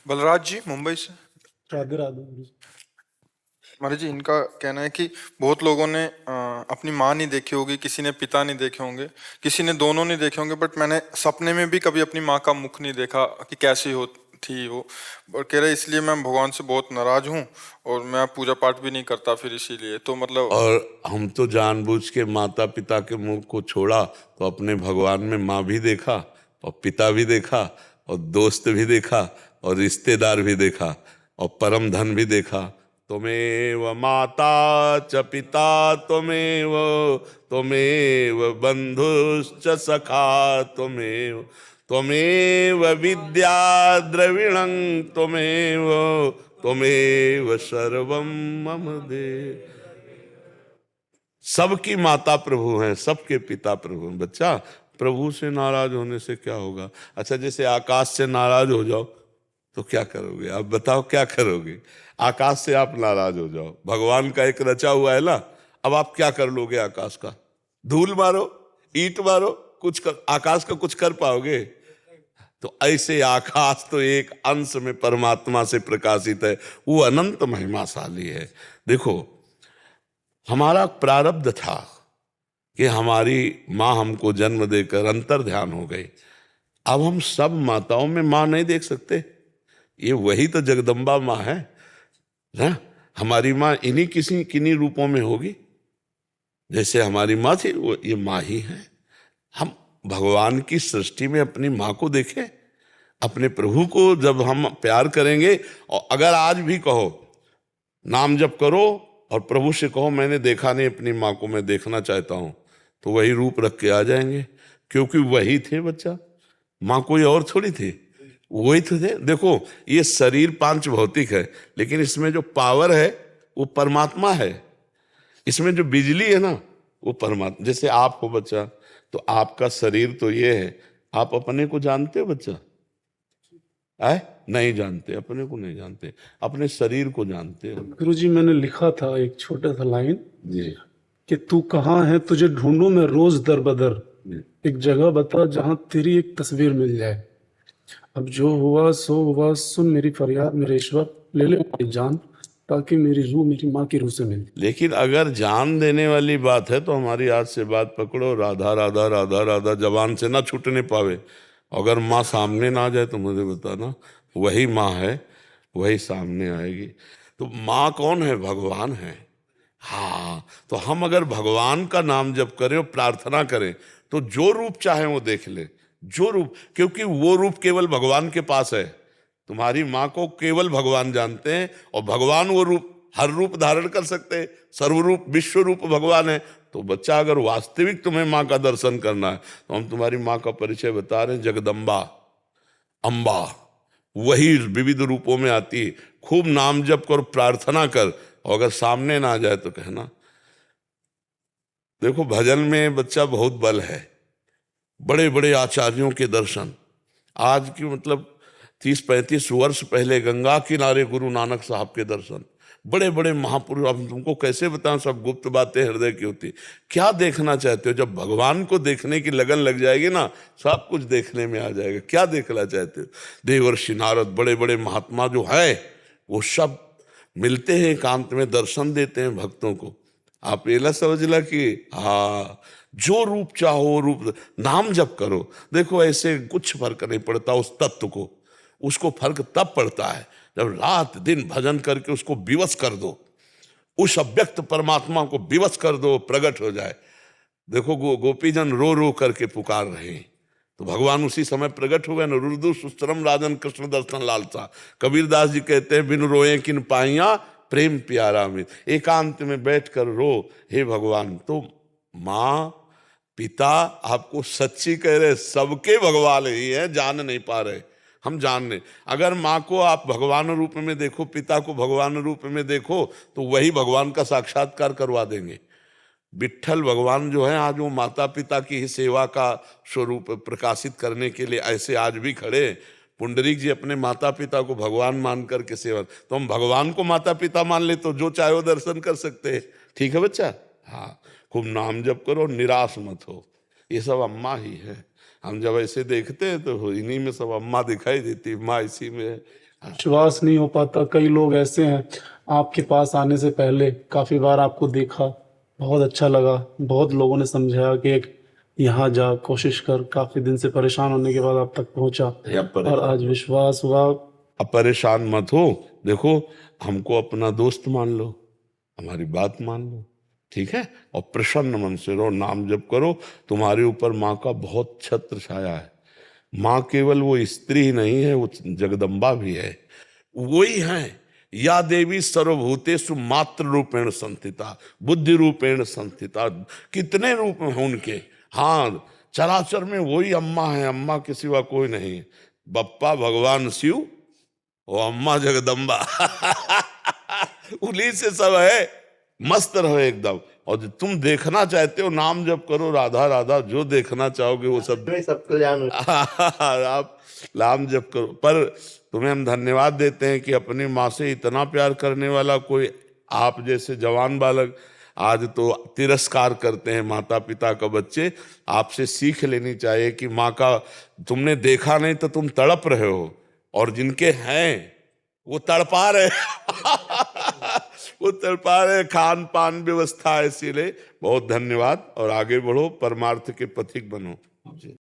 बलराज जी मुंबई से। राधे राधे गुरु जी। महाराज जी, इनका कहना है कि बहुत लोगों ने अपनी माँ नहीं देखी होगी, किसी ने पिता नहीं देखे होंगे, किसी ने दोनों नहीं देखे होंगे, बट मैंने सपने में भी कभी अपनी माँ का मुख नहीं देखा कि कैसी हो थी वो। और कह रहे इसलिए मैं भगवान से बहुत नाराज हूँ और मैं पूजा पाठ भी नहीं करता फिर इसीलिए। तो मतलब और हम तो जानबूझ के माता पिता के मुख को छोड़ा तो अपने भगवान में माँ भी देखा और पिता भी देखा और दोस्त भी देखा और रिश्तेदार भी देखा और परम धन भी देखा। त्वमेव माता च पिता त्वमेव त्वमेव बंधुश्च सखा त्वमेव त्वमेव विद्या द्रविणं त्वमेव त्वमेव सर्वं मम देव। सबकी माता प्रभु हैं, सबके पिता प्रभु हैं। बच्चा, प्रभु से नाराज होने से क्या होगा? अच्छा, जैसे आकाश से नाराज हो जाओ तो क्या करोगे? आप बताओ क्या करोगे? आकाश से आप नाराज हो जाओ, भगवान का एक रचा हुआ है ना, अब आप क्या कर लोगे? आकाश का धूल मारो, ईंट मारो, कुछ कर, आकाश का कुछ कर पाओगे? तो ऐसे आकाश तो एक अंश में परमात्मा से प्रकाशित है, वो अनंत महिमाशाली है। देखो, हमारा प्रारब्ध था कि हमारी माँ हमको जन्म देकर अंतर ध्यान हो गई। अब हम सब माताओं में माँ नहीं देख सकते, ये वही तो जगदम्बा माँ है ना। हमारी माँ इन्हीं किसी किन्हीं रूपों में होगी। जैसे हमारी माँ थी वो ये माँ ही है। हम भगवान की सृष्टि में अपनी माँ को देखें, अपने प्रभु को जब हम प्यार करेंगे। और अगर आज भी कहो, नाम जप करो और प्रभु से कहो मैंने देखा नहीं अपनी माँ को, मैं देखना चाहता हूं, तो वही रूप रख के आ जाएंगे, क्योंकि वही थे बच्चा। माँ कोई और थोड़ी थी, वही तो थे। देखो, ये शरीर पांच भौतिक है, लेकिन इसमें जो पावर है वो परमात्मा है। इसमें जो बिजली है ना वो परमात्मा। जैसे आप हो बच्चा, तो आपका शरीर तो ये है, आप अपने को जानते हो बच्चा? आए नहीं जानते, अपने को नहीं जानते, अपने शरीर को जानते हो। गुरु जी, मैंने लिखा था एक छोटा सा लाइन जी कि तू कहाँ है, तुझे ढूंढूं मैं रोज दर बदर, एक जगह बता जहां तेरी एक तस्वीर मिल जाए। अब जो हुआ सो हुआ, सुन मेरी फरियाद मेरे ईश्वर, ले ले मेरी जान, ताकि मेरी रूह मेरी माँ की रूह से मिले। लेकिन अगर जान देने वाली बात है तो हमारी आज से बात पकड़ो, राधा राधा राधा राधा जबान से ना छूटने पावे। अगर माँ सामने ना आ जाए तो मुझे बताना, वही माँ है, वही सामने आएगी। तो माँ कौन है? भगवान है। हाँ, तो हम अगर भगवान का नाम जप करें और प्रार्थना करें तो जो रूप चाहे वो देख ले, जो रूप, क्योंकि वो रूप केवल भगवान के पास है। तुम्हारी माँ को केवल भगवान जानते हैं, और भगवान वो रूप हर रूप धारण कर सकते हैं, सर्वरूप विश्व रूप भगवान है। तो बच्चा, अगर वास्तविक तुम्हें माँ का दर्शन करना है तो हम तुम्हारी माँ का परिचय बता रहे हैं, जगदम्बा, अम्बा, वही विविध रूपों में आती है। खूब नाम जप कर, प्रार्थना कर, और अगर सामने ना आ जाए तो कहना। देखो, भजन में बच्चा बहुत बल है। बड़े बड़े आचार्यों के दर्शन, आज की मतलब 30-35 वर्ष पहले गंगा किनारे गुरु नानक साहब के दर्शन, बड़े बड़े महापुरुष। अब तुमको कैसे बताऊं, सब गुप्त बातें हृदय की होती। क्या देखना चाहते हो? जब भगवान को देखने की लगन लग जाएगी ना, सब कुछ देखने में आ जाएगा। क्या देखना चाहते हो? देवर्षि नारद, बड़े बड़े महात्मा जो है, वो सब मिलते हैं एकांत में, दर्शन देते हैं भक्तों को। आप एला समझला कि हाँ, जो रूप चाहो रूप, नाम जप करो। देखो, ऐसे कुछ फर्क नहीं पड़ता उस तत्व को, उसको फर्क तब पड़ता है जब रात दिन भजन करके उसको विवश कर दो, उस अव्यक्त परमात्मा को विवश कर दो, प्रकट हो जाए। देखो, गोपीजन रो रो करके पुकार रहे हैं, तो भगवान उसी समय प्रकट हो गए न। रुदु सुस्तरम राजन कृष्ण दर्शन लालसा। कबीरदास जी कहते हैं, बिन रोए किन पाइया प्रेम प्यारा में। एकांत में बैठ कर रो, हे भगवान। तो माँ पिता आपको सच्ची कह रहे, सबके भगवान ही है, जान नहीं पा रहे, हम जान नहीं। अगर माँ को आप भगवान रूप में देखो, पिता को भगवान रूप में देखो, तो वही भगवान का साक्षात्कार करवा देंगे। विट्ठल भगवान जो है, आज वो माता पिता की ही सेवा का स्वरूप प्रकाशित करने के लिए ऐसे आज भी खड़े। पुंडरीक जी अपने माता पिता को भगवान मान करके सेवा, तो हम भगवान को माता पिता मान ले तो जो चाहे वो दर्शन कर सकते हैं। ठीक है बच्चा? हाँ, खूब नाम जप करो, निराश मत हो। ये सब अम्मा ही है। हम जब ऐसे देखते हैं तो इन्हीं में सब अम्मा दिखाई देती, माँ इसी में है। विश्वास नहीं हो पाता। कई लोग ऐसे हैं, आपके पास आने से पहले काफी बार आपको देखा, बहुत अच्छा लगा, बहुत लोगों ने समझाया कि एक यहाँ जा, कोशिश कर, काफी दिन से परेशान होने के बाद आप तक पहुंचा, और आज विश्वास हुआ। अब परेशान मत हो, देखो हमको अपना दोस्त मान लो, हमारी बात मान लो, ठीक है, और प्रसन्न मन से रहो, नाम जप करो। तुम्हारे ऊपर माँ का बहुत छत्र छाया है। माँ केवल वो स्त्री ही नहीं है, वो जगदम्बा भी है, वही है। या देवी सर्वभूतेषु मातृ रूपेण संस्थिता, बुद्धि रूपेण संस्थिता। कितने रूप हैं उनके, हाँ, चराचर में वही अम्मा है, अम्मा के सिवा कोई नहीं। बप्पा भगवान शिव, वो अम्मा जगदम्बा उन्हीं से सब है। मस्त रहो एकदम, और जो तुम देखना चाहते हो, नाम जप करो, राधा राधा, जो देखना चाहोगे वो सब आप नाम जप करो। पर तुम्हें हम धन्यवाद देते हैं कि अपनी माँ से इतना प्यार करने वाला कोई आप जैसे जवान बालक आज तो तिरस्कार करते हैं माता पिता का बच्चे। आपसे सीख लेनी चाहिए कि माँ का तुमने देखा नहीं तो तुम तड़प रहे हो, और जिनके हैं वो तड़पा रहे वो तड़पा रहे, खान पान व्यवस्था है। इसीलिए बहुत धन्यवाद, और आगे बढ़ो, परमार्थ के पथिक बनो।